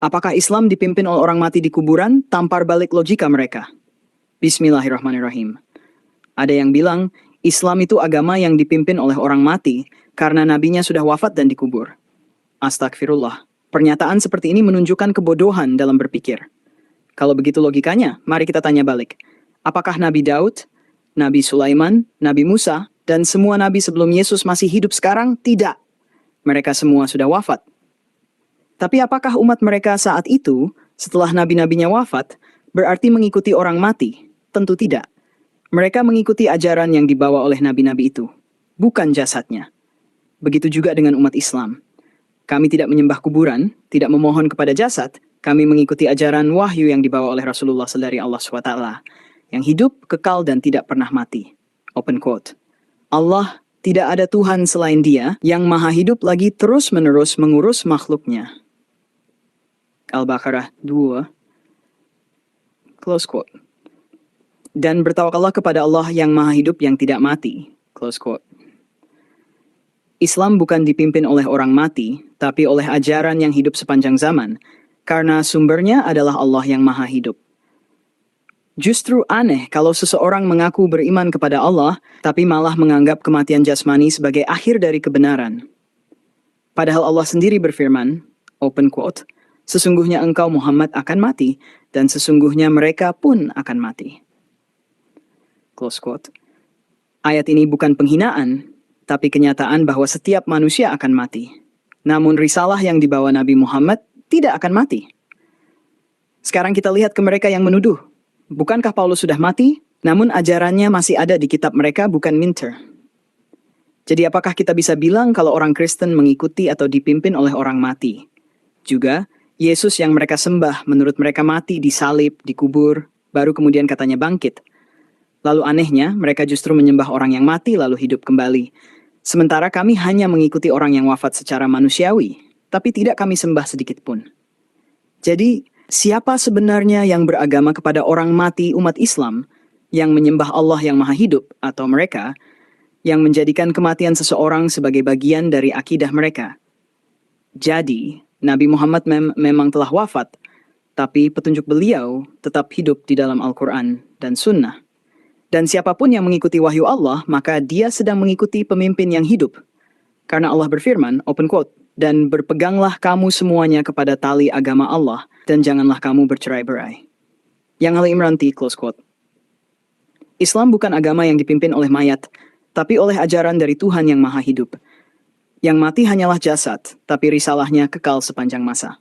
Apakah Islam dipimpin oleh orang mati di kuburan? Tampar balik logika mereka. Bismillahirrahmanirrahim. Ada yang bilang, Islam itu agama yang dipimpin oleh orang mati karena nabinya sudah wafat dan dikubur. Astagfirullah. Pernyataan seperti ini menunjukkan kebodohan dalam berpikir. Kalau begitu logikanya, mari kita tanya balik. Apakah Nabi Daud, Nabi Sulaiman, Nabi Musa, dan semua nabi sebelum Yesus masih hidup sekarang? Tidak. Mereka semua sudah wafat. Tapi apakah umat mereka saat itu, setelah nabi-nabinya wafat, berarti mengikuti orang mati? Tentu tidak. Mereka mengikuti ajaran yang dibawa oleh nabi-nabi itu, bukan jasadnya. Begitu juga dengan umat Islam. Kami tidak menyembah kuburan, tidak memohon kepada jasad, kami mengikuti ajaran wahyu yang dibawa oleh Rasulullah dari Allah SWT, yang hidup, kekal, dan tidak pernah mati. Open quote. Allah, tidak ada Tuhan selain Dia, yang maha hidup lagi terus-menerus mengurus makhluknya. Al-Baqarah 2, close quote. Dan bertawakallah kepada Allah yang maha hidup yang tidak mati. Close quote. Islam bukan dipimpin oleh orang mati, tapi oleh ajaran yang hidup sepanjang zaman, karena sumbernya adalah Allah yang maha hidup. Justru aneh kalau seseorang mengaku beriman kepada Allah, tapi malah menganggap kematian jasmani sebagai akhir dari kebenaran. Padahal Allah sendiri berfirman, open quote, sesungguhnya engkau Muhammad akan mati, dan sesungguhnya mereka pun akan mati. Close quote. Ayat ini bukan penghinaan, tapi kenyataan bahwa setiap manusia akan mati. Namun risalah yang dibawa Nabi Muhammad tidak akan mati. Sekarang kita lihat ke mereka yang menuduh. Bukankah Paulus sudah mati? Namun ajarannya masih ada di kitab mereka, bukan minter. Jadi apakah kita bisa bilang kalau orang Kristen mengikuti atau dipimpin oleh orang mati? Juga, Yesus yang mereka sembah menurut mereka mati, disalib, dikubur, baru kemudian katanya bangkit. Lalu anehnya, mereka justru menyembah orang yang mati lalu hidup kembali. Sementara kami hanya mengikuti orang yang wafat secara manusiawi, tapi tidak kami sembah sedikit pun. Jadi, siapa sebenarnya yang beragama kepada orang mati umat Islam, yang menyembah Allah yang maha hidup, atau mereka, yang menjadikan kematian seseorang sebagai bagian dari akidah mereka? Jadi, Nabi Muhammad memang telah wafat, tapi petunjuk beliau tetap hidup di dalam Al-Quran dan Sunnah. Dan siapapun yang mengikuti wahyu Allah, maka dia sedang mengikuti pemimpin yang hidup. Karena Allah berfirman, open quote, dan berpeganglah kamu semuanya kepada tali agama Allah, dan janganlah kamu bercerai-berai. Yang Al-Imran, close quote. Islam bukan agama yang dipimpin oleh mayat, tapi oleh ajaran dari Tuhan yang maha hidup. Yang mati hanyalah jasad, tapi risalahnya kekal sepanjang masa.